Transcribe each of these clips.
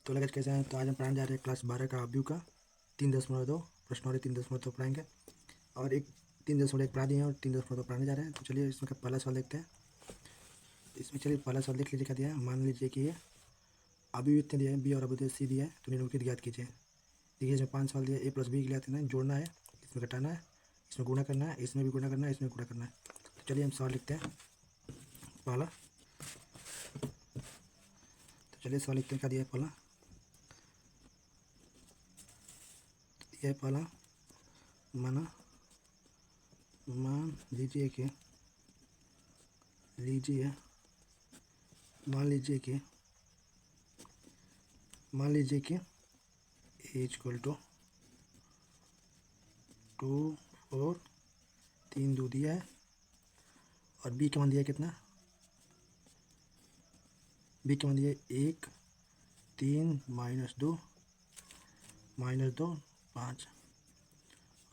तो लगेज कैसे हैं। तो आज हम पढ़ाने जा रहे हैं क्लास 12 का अव्यू का 3.2 प्रश्नौरी 3.2 पढ़ाएंगे और एक 3.1 पढ़ा दिए हैं और 3.2 पढ़ाने जा रहे हैं। तो चलिए इसमें का पहला सवाल देखते हैं। इसमें चलिए पहला सवाल देख लीजिए क्या दिया है। मान लीजिए कि ये अव्यू इतने दिया है, बी और अव्यू सी दिया है, तो निम्नलिखित ज्ञात कीजिए। देखिए इसमें 5 सवाल दिया है। ए प्लस बी के लिए जोड़ना है, इसमें घटाना है, इसमें गुणा करना है, इसमें भी गुणा करना है, इसमें गुणा करना है। तो चलिए हम सवाल लिखते हैं पहला। तो चलिए सवाल लिखते हैं क्या दिया है पहला। दिया है पहला, मान लीजिए कि मान लीजिए कि ए इक्वल टू 2 4 3 2 दिया है और बी का मान दिया है कितना। बी का मान दिया है 1 3 -2 -2 5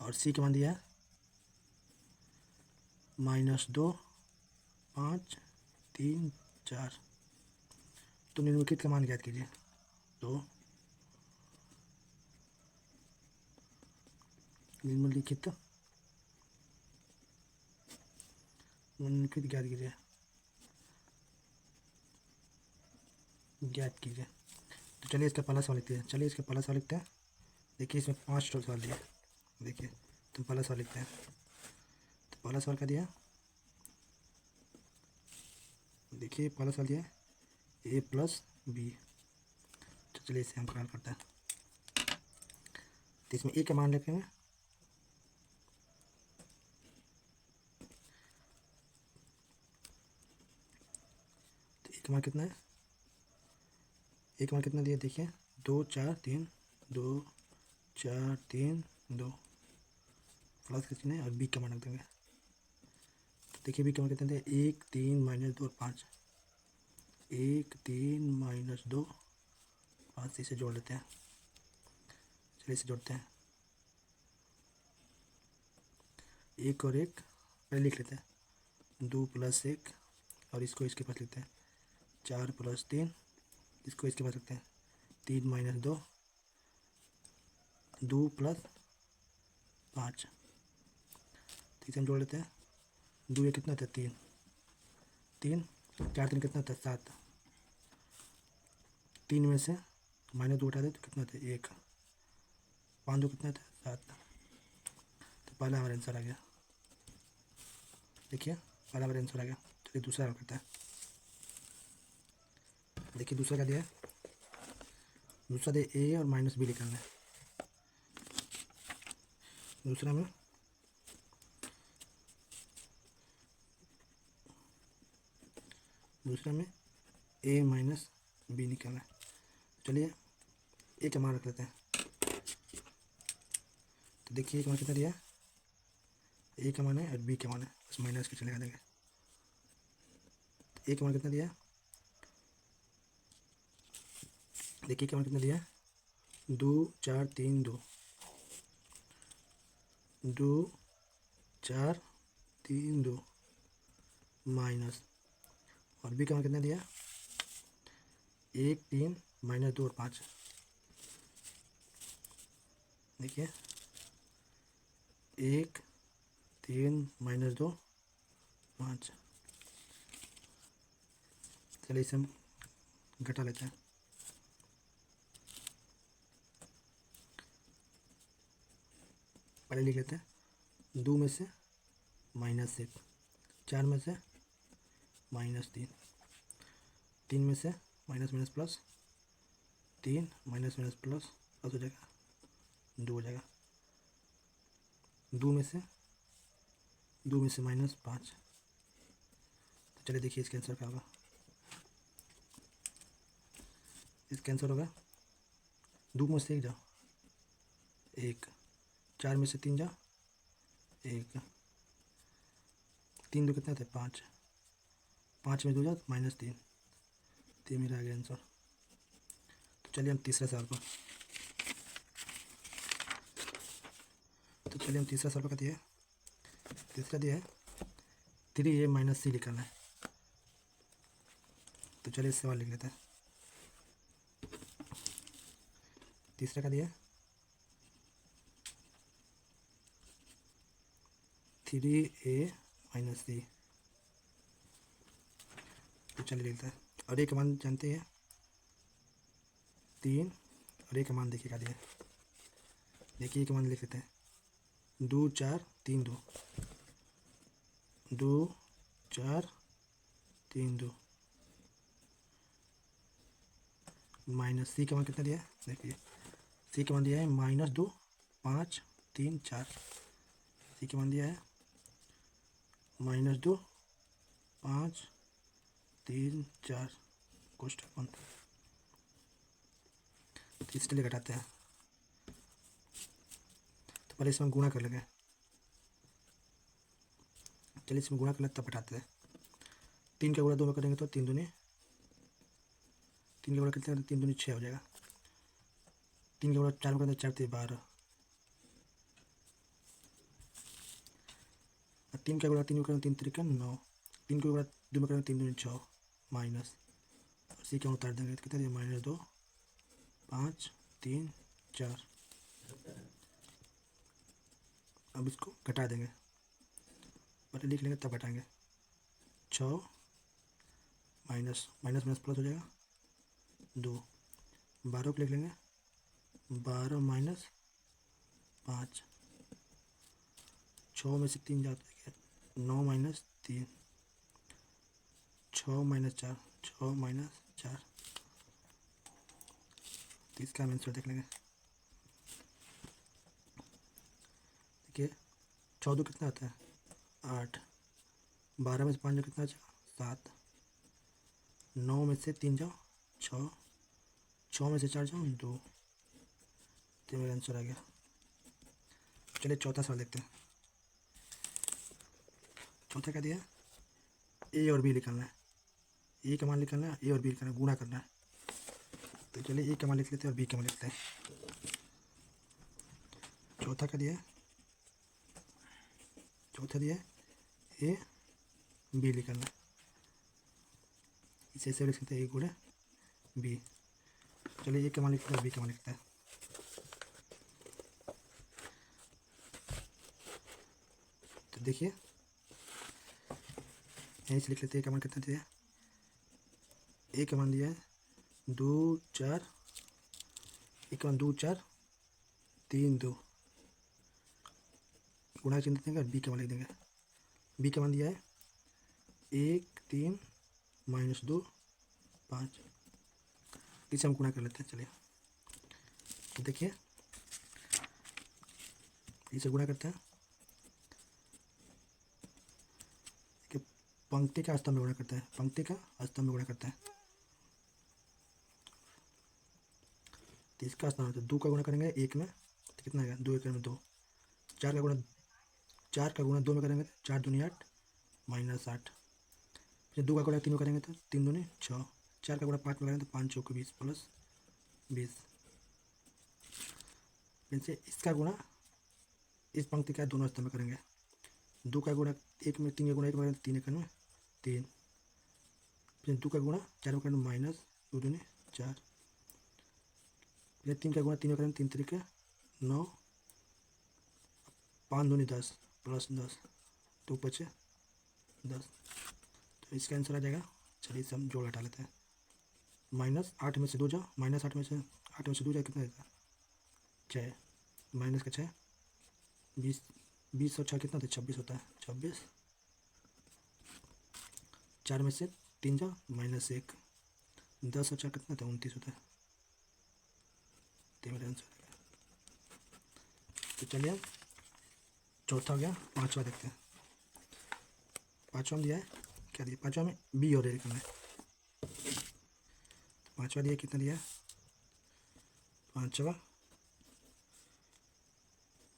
और सी का मान दिया है -2 5 3 4। तो निम्नलिखित का मान ज्ञात कीजिए। तो निम्नलिखित ज्ञात कीजिए। तो चलिए इसका पहला सवाल लिखते हैं। देखिए इसमें 5 सवाल दिया है। देखिए तो पहला सवाल लिखते हैं। तो पहला सवाल क्या दिया है। देखिए पहला सवाल दिया है ए प्लस बी। तो चलिए इसे हम हल करते हैं। तो इसमें ए का मान रखेंगे, तो ए का मान कितना है। ए का मान कितना दिया देखिए 2 4 3 2 4 3 2 प्लस का चिन्ह है और बी का मान रख देंगे। तो देखिए बी का मान कितना दिया 1 3 -2 और 5। 1 3 -2 5 इसे जोड़ लेते हैं। चलिए इसे जोड़ते हैं। एक और एक पहले लिख लेते हैं। 2 + 1 और इसको इसके पास लिखते हैं। 4 + 3 इसको इसके पास रखते हैं। 3 -2 2 + 5 इसे हम जोड़ लेते हैं। 2 ये कितना था 3 3 4 3 कितना था 7। 3 में से -2 उठा दे तो कितना था 1। 5 2 कितना था 7। तो पहला हमारा आंसर आ गया। देखिए पहला हमारा आंसर आ गया। चलिए दूसरा हल करते हैं। देखिए दूसरा क्या दिया है। दूसरा दे ए और -b निकालना है। दूसरा में ए - बी निकालना है। चलिए ए का मान रख लेते हैं। तो देखिए ए का मान कितना दिया है। ए का मान है और बी का मान है, बस माइनस के चले लगा देंगे। तो ए का मान कितना दिया है। देखिए ए का मान कितना दिया है 2 4 3 2 2 4 3 2 माइनस और बी का मान कितना दिया 1 3 -2 और 5। देखिए 1 3 -2 5। चलिए इसे हम घटा लेते हैं। पहले लिख लेते हैं 2 में से -1 4 में से -3 3 में से minus minus plus 3 minus minus plus plus हो जाएगा 2 हो जाएगा। 2 में से -5। तो चलिए देखिए इसका आंसर क्या होगा। इसका आंसर होगा 2 में से 1 जाओ 1, 4 में से 3 जाओ 1, 3 2 कितना था 5, 5 में 2 जाओ -3। तो ये मेरा आ गया आंसर। तो चलिए हम तीसरा सवाल पर तीसरा सवाल का दिया है। तीसरा दिया है 3a - c निकालना है। तो चलिए इस सवाल लिख लेते हैं। तीसरा का दिया है 3a-c। तो चलिए लिखते हैं। और ए का मान जानते हैं 3, और ए का मान देखिए का दिया है। देखिए ए का मान लिख लेते हैं 2 4 3 2, 2 4 3 2 माइनस सी का मान कितना दिया है। देखिए सी का मान दिया है -2 5 3 4। सी का मान दिया है -2 5 3 4 कोष्ठक बंद। तो इसलिए घटाते हैं। तो पहले इसमें गुणा कर लेंगे। चलिए इसमें गुणा कर लेते तब घटाते हैं। 3 का गुणा 2 में करेंगे तो 3 दूनी 3 का गुणा कितने 3 दूनी 6 हो जाएगा। 3 का गुणा 4 में करेंगे 4 3 12। 3 का गुणा 3 में करेंगे 3 3 9। 3 का गुणा 2 में करेंगे 3 दूनी 6 माइनस। और सी का उतार देंगे तो कितना दिया -2 5 3 4। अब इसको घटा देंगे। पहले लिख लेंगे तब घटाएंगे। 6 माइनस माइनस माइनस प्लस हो जाएगा 2। 12 को लिख लेंगे 12 माइनस 5। 6 में से 3 जाता है 9 माइनस 3। 6 minus 4 6 minus 4। तो इसका आंसर देख लेंगे। देखिए 14 कितना आता है 8। 12 में से 5 जाओ कितना जाओ 7। 9 में से 3 जाओ 6। 6 में से 4 जाओ 2। तो मेरा आंसर आ गया। चलिए चौथा सवाल देखते हैं। चौथा क्या दिया है ए और बी निकालना है। ए का मान निकालना है, ए और बी निकालना है, गुणा करना है। तो चलिए ए का मान लिख लेते हैं और बी का मान लिखते हैं। चौथा का दिया है, चौथा दिया है ए बी निकालना है। इसे ऐसे लिख सकते हैं ए गुणा बी। चलिए ए का मान लिखते हैं और बी का मान लिखते हैं। तो देखिए यहीं से लिख लेते हैं ए का मान कितना दिया है। ए का मान दिया है 2 4। ए का मान 2 4 3 2। गुणा चिन्ह देंगे और बी का मान लिख देंगे। बी का मान दिया है 1 3 -2 5। इसे हम गुणा कर लेते हैं। चलिए तो देखिए इसे गुणा करते हैं। देखिए पंक्ति का स्तंभ में गुणा करते हैं, पंक्ति का स्तंभ में गुणा करते हैं। तो इसका स्तंभ तो 2 का गुणा करेंगे 1 में तो कितना आएगा 2 1 में 2। 4 का गुणा 2 में करेंगे तो 4 दूनी 8 -8। फिर 2 का गुणा 3 में करेंगे तो 3 दूनी 6। 4 का गुणा 5 में करेंगे तो 5 चौके 20 प्लस 20। फिर इसका गुणा इस पंक्ति का दोनों स्तंभ में करेंगे। 2 का गुणा 1 में 3 का गुणा 1 में करेंगे 3 1 में 3। फिर 2 का गुणा 4 में करेंगे -2 दूनी 4। फिर 3 का गुणा 3 में करेंगे 3 3 9। 5 दूनी 10 प्लस 10 तो बचे 10। तो इसका आंसर आ जाएगा। चलिए इसे हम जोड़ हटा लेते हैं। -8 में से 2 जाओ -8 में से 8 में से 2 जाए कितना देता 6 माइनस का 6 20 20 और 6 कितना होता है 26 होता है 26। 4 में से 3 जाओ -1 10 और 4 कितना होता है 29 होता है। तो मेरा आंसर है। तो चलिए चौथा हो गया। पाँचवा देखते हैं। पाँचवा में दिया है क्या दिया, पाँचवा में बी और ए लिखना है। पाँचवा दिया कितना दिया है पाँचवा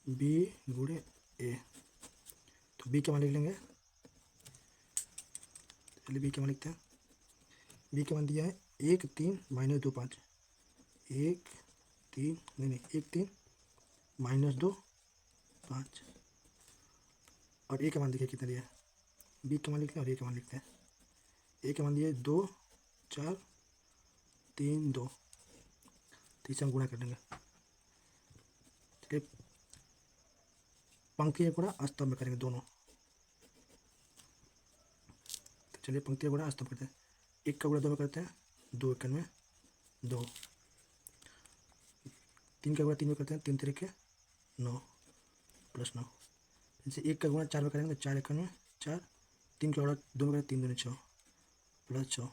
बी गुणे ए। तो बी का मान लिख लेंगे। चलिए बी का मान लिखते हैं। बी का मान दिया है 1 3 -2 5। 1 3 नहीं 1 3 -2 5। और ए का मान देखिए कितना दिया है। बी का मान लिखते हैं और ए का मान लिखते हैं। ए का मान दिया है 2 4 3 2। तो इसे हम गुणा कर देंगे। चलिए पंक्ति गुणा अस्तंभ में करेंगे दोनों। तो चलिए पंक्ति गुणा अस्तंभ करते हैं। 1 का गुणा 2 में करते हैं, 2 एकन में 2। 3 का गुणा 3 में करते हैं, 3 तरीके 9 प्लस 9। जैसे 1 का गुणा 4 में करेंगे तो 4 एकन में 4। 3 का गुणा 2 में करेंगे, 3 दूनी 6 प्लस 6।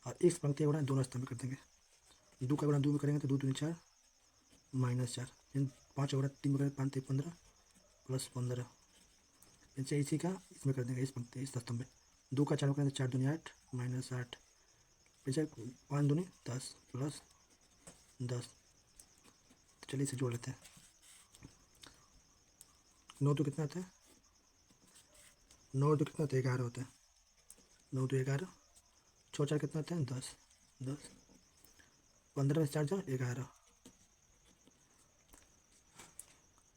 और इस पंक्ति का गुणा दोनों स्तंभ में कर देंगे। 2 का गुणा 2 में करेंगे तो 2 दूनी 4 माइनस 4। 5 का गुणा 3 में करेंगे, 5 3 15 प्लस 15। जैसे इसी का इसमें कर देंगे, इस पंक्ति इस स्तंभ में। 2 का 4 में करेंगे तो 4 दूनी 8 माइनस 8। जैसे 5 दूनी 10 प्लस 10। तो चलिए इसे जोड़ लेते हैं। 9 तो कितना आता है, 9 तो कितना होता है, 11 होता है। 9 तो 11, 6 4 कितना होता है, 10 10। 15 में से 4 जाओ 11,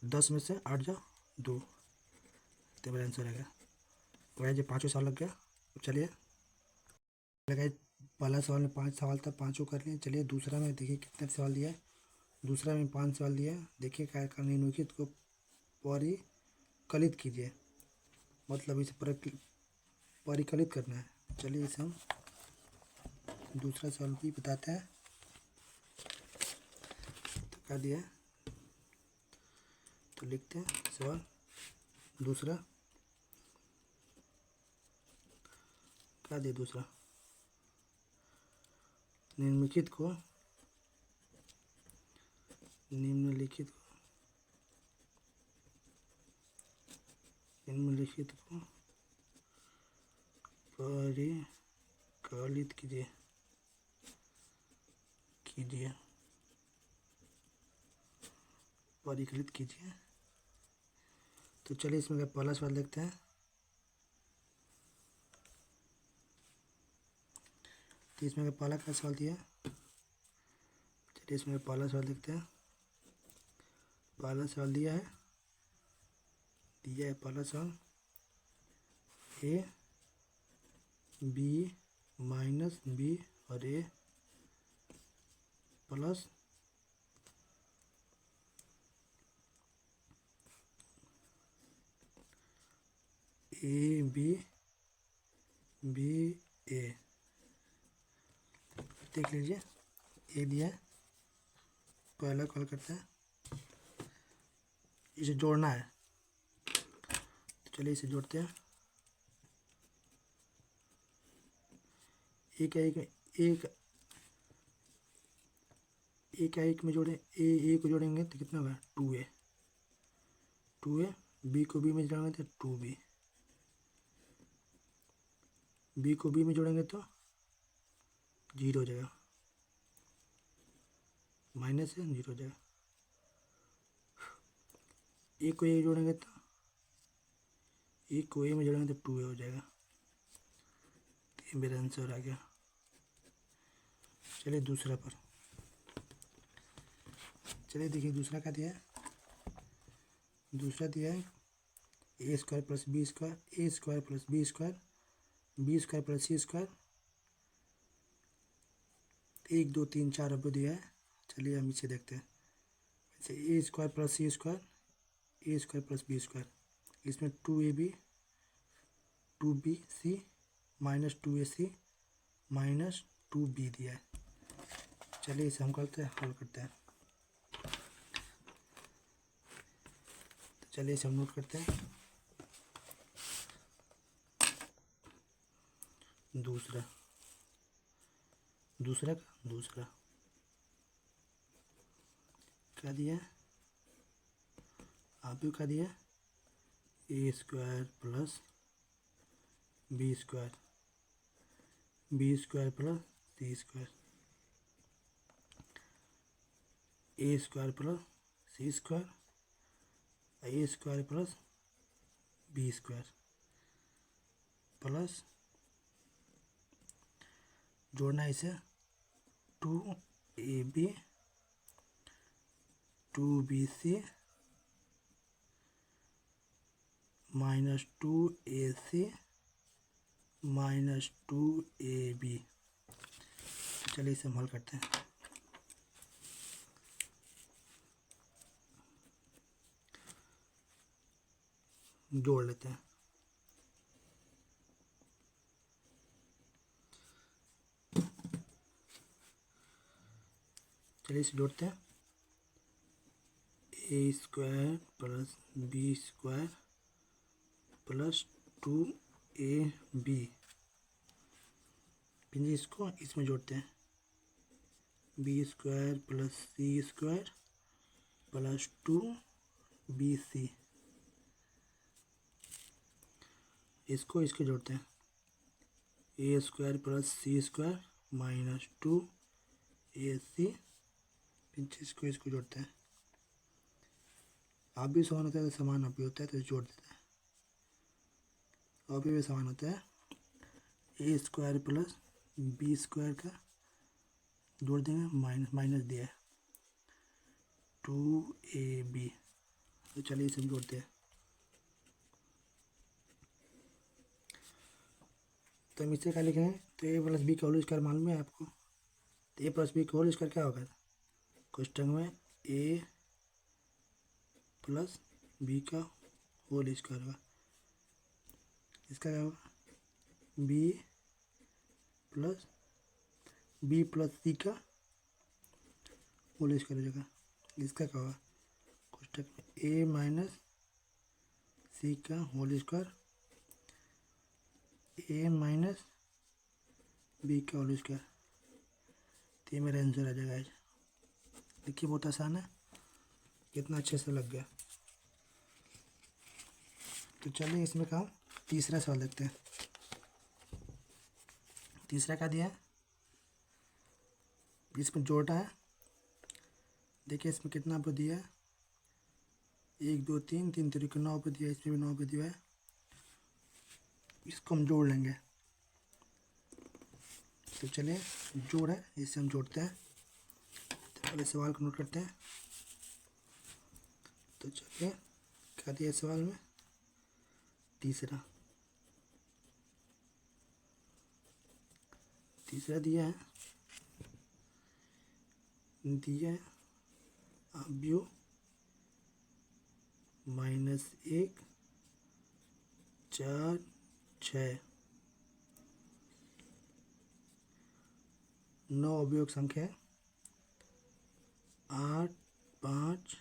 10 में से 8 जाओ 2। तो मेरा आंसर है। तो 5 सवाल लग गया। चलिए लगाए, पहला सवाल में 5 सवाल था, 5 कर लिए। चलिए दूसरा में देखिए कितने सवाल दिया है। दूसरा में 5 सवाल दिया है। देखिए क्या करना, निम्नलिखित को परिकलित कीजिए, मतलब इसे परिकलित करना है। चलिए इसे हम दूसरा सवाल भी बताते हैं। तो क्या दिया है, तो लिखते हैं सवाल दूसरा। क्या दिया दूसरा, निम्नलिखित को परिकलित कीजिए। तो चलिए इसमें का पहला सवाल देखते हैं। तो इसमें का पहला क्या सवाल दिया है, चलिए इसमें पहला सवाल देखते हैं। पहला सवाल दिया है पहला सवाल ए बी माइनस बी और ए प्लस ए बी बी ए। देख लीजिए ए दिया है, पहला कॉल करते हैं, इसे जोड़ना है। तो चलिए इसे जोड़ते हैं। एक में जोड़े, ए को जोड़ेंगे तो कितना होगा 2a। बी को बी में जोड़ेंगे तो 2b। बी को बी में जोड़ेंगे तो 0 हो जाएगा, माइनस से 0 हो जाएगा। ए को ए जोड़ेंगे तो ए को ए में जोड़ेंगे तो 2a हो जाएगा। ये मेरा आंसर आ गया। चलिए दूसरा पर, चलिए देखिए दूसरा क्या दिया है। दूसरा दिया है A square plus B square, A square plus B square, B square plus C square. 1 2 3 4 अब दिया है। चलिए हम इसे देखते हैं। जैसे ए square plus C square, A square plus B square, इसमें 2ab 2bc minus 2ac minus 2b दिया है। चलिए इसे हम हल करते हैं। तो चलिए इसे हम नोट करते हैं। दूसरा क्या दिया है, आप भी क्या दिया, A square plus B square, B square plus C square, A square plus C square, A square plus B square plus जोड़ना है इसे 2ab 2bc minus 2ac minus 2ab। चलिए इसे हम हल करते हैं। जोड़ लेते हैं। चलिए इसे जोड़ते हैं। A square plus B square plus 2ab, फिर इसको इसमें जोड़ते हैं। B square plus C square plus 2bc, इसको इसके जोड़ते हैं। A square plus C square minus 2ac, फिर इसको जोड़ते हैं। आप भी समान होता है तो समान आप भी होता है तो जोड़ देते हैं। और भी समान होता है। A square plus B square का जोड़ देंगे, माइनस दिया है 2ab, तो चलिए इसे जोड़ते हैं। तो हम इससे क्या लिखेंगे, तो ए प्लस बी का होल स्क्वायर मालूम है आपको, तो ए प्लस बी का होल स्क्वायर क्या होगा क्वेश्चन में, ए प्लस बी का होल स्क्वायर होगा। इसका क्या होगा, बी प्लस सी का होल स्क्वायर हो जाएगा। इसका क्या होगा क्वेश्चन में, ए माइनस सी का होल स्क्वायर, ए माइनस बी का होल स्क्वायर, तो ये मेरा आंसर आ जाएगा। देखिए बहुत आसान है, कितना अच्छे से लग गया। तो चलिए इसमें का तीसरा सवाल देखते हैं। तीसरा क्या दिया है, इसमें जोड़ा है। देखिए इसमें कितना पे दिया है, 1 2 3 3 तरीके 9 पे दिया है, इसमें भी 9 पे दिया है। इसको हम जोड़ लेंगे। तो चलिए जोड़ है, इसे हम जोड़ते हैं। तो पहले सवाल को नोट करते हैं। तो चलिए क्या दिया है सवाल में, तीसरा दिया है अवयव -1 4 6 9 अवयव संख्या है, 8 5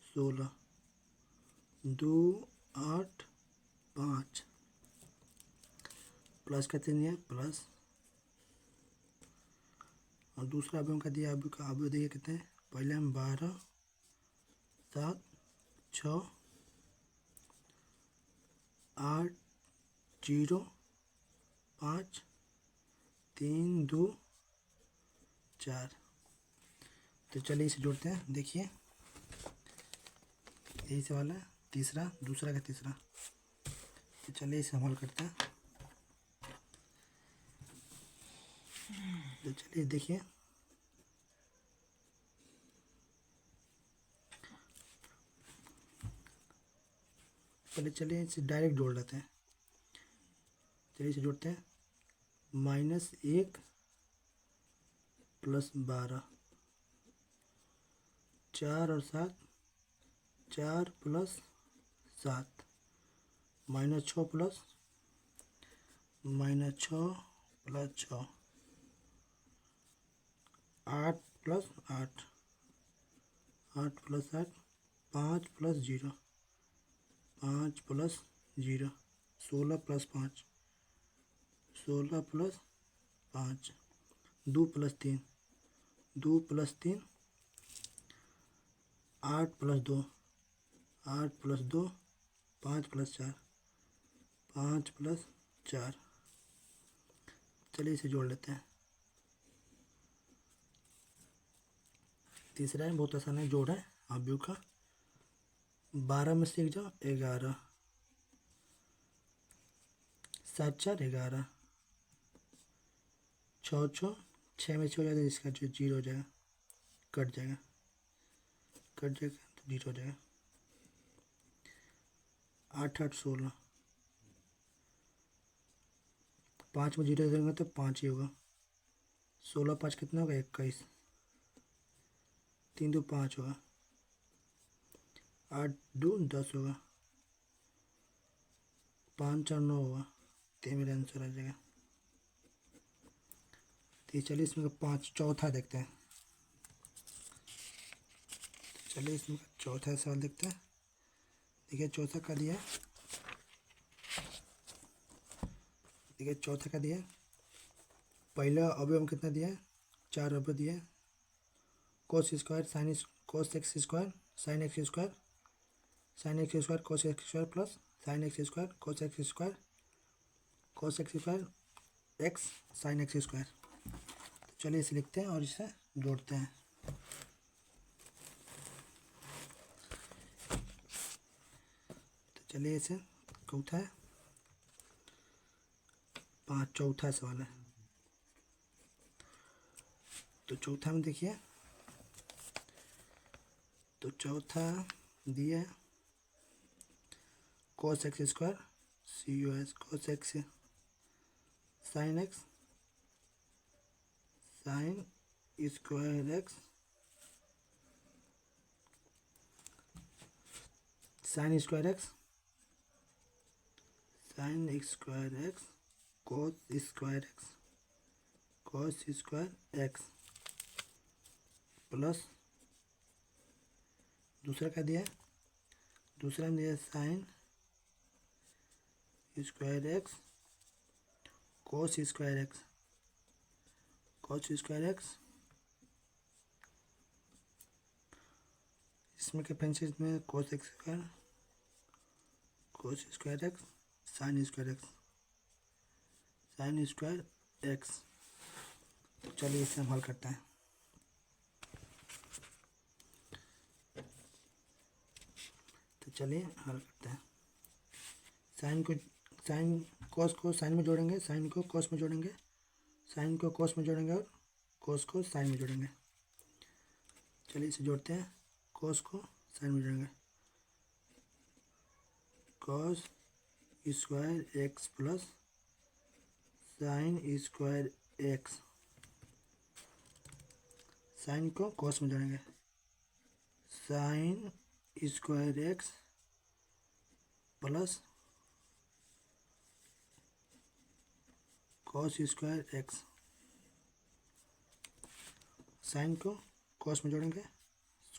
16 2 8 5 प्लस कहते हैं प्लस। और दूसरा अवयव का दिया, अवयव देखिए कितने हैं, पहले हम 12 7 6 8 0 5 3 2 4। तो चलिए इसे जोड़ते हैं। देखिए यही सवाल है, तीसरा दूसरा का तीसरा। तो चलिए इसे हल करते हैं। तो चलिए देखिए, पहले चलिए इसे डायरेक्ट जोड़ लेते हैं। चलिए इसे जोड़ते हैं। -1 प्लस 12, 4 और 7 4 plus 7, -6 plus -6 plus 6, 8 plus 8 8 plus 8, 5 plus 0 5 plus 0, 16 plus 5 16 plus 5, 2 plus 3 2 plus 3, 8 plus 2 8 plus 2, 5 plus 4 5 plus 4। चलिए इसे जोड़ लेते हैं। तीसरा है, बहुत आसान है, जोड़ है अवयव का। 12 में से जाओ 11, 7 4 11, 6 6 में 6 हो जाएगा, इसका जो 0 हो जाएगा, कट जाएगा तो 0 हो जाएगा। 8 8 16, 5 में 0 देंगे तो 5 ही होगा। 16 5 कितना होगा, 21, 3 2 5 होगा, 8 2 10 होगा, 5 और 9 हुआ, तो मेरा आंसर आ जाएगा। तो चलिए इसमें का 5 चौथा देखते हैं। चलिए इसमें का चौथा सवाल देखते हैं। देखिए चौथा का दिया, देखिए चौथा का दिया, पहला अवयव कितना दिया है, 4 अवयव दिया है। Cos square sine cos x square sine x square sine x square cos x square plus sine x square cos x square x sine x square. तो चलिए इसे लिखते हैं और इसे जोड़ते हैं। तो चलिए इसे चौथा है, 5 चौथा सवाल है। तो चौथा में देखिए, तो चौथा दिया cos x square COS cos x sine x sign square x sign square x sign square x cos square x plus दूसरा क्या दिया, दूसरा में दिया sign square x cos square x. इसमें क्या फ्रेंड्स, इसमें कोस square x sign square x. तो चलिए इसे हम हल करते हैं। तो चलिए हल करते हैं। साइन कोस को साइन में जोड़ेंगे, साइन को कोस में जोड़ेंगे, साइन को कोस में जोड़ेंगे और कोस को साइन में जोड़ेंगे। चलिए इसे जोड़ते हैं। कोस को साइन में जोड़ेंगे, cos square x plus sine square x. Sine को कोस में जोड़ेंगे, sine square x plus cos square x. Sine को कोस में जोड़ेंगे,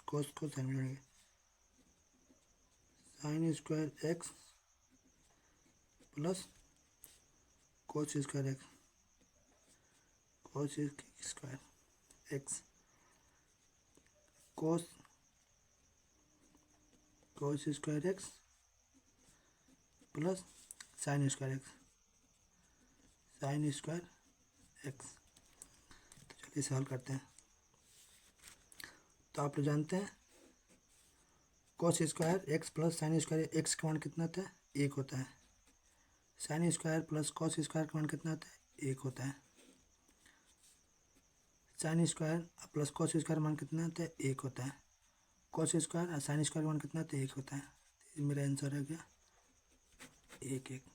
कोस को साइन में जोड़ेंगे, sine square x plus cos square x cos square x plus sine square x. तो चलिए इसे हल करते हैं। तो आप लोग जानते हैं कोस square x plus sine square x का मान कितना होता है, 1 होता है। Sine square plus cos square का मान कितना होता है, 1 होता है। Sine square plus cos square मान कितना होता है, 1 होता है। कोस स्क्वायर और साइन स्क्वायर मान कितना होता है, 1 होता है। मेरा आंसर आ गया 1 1।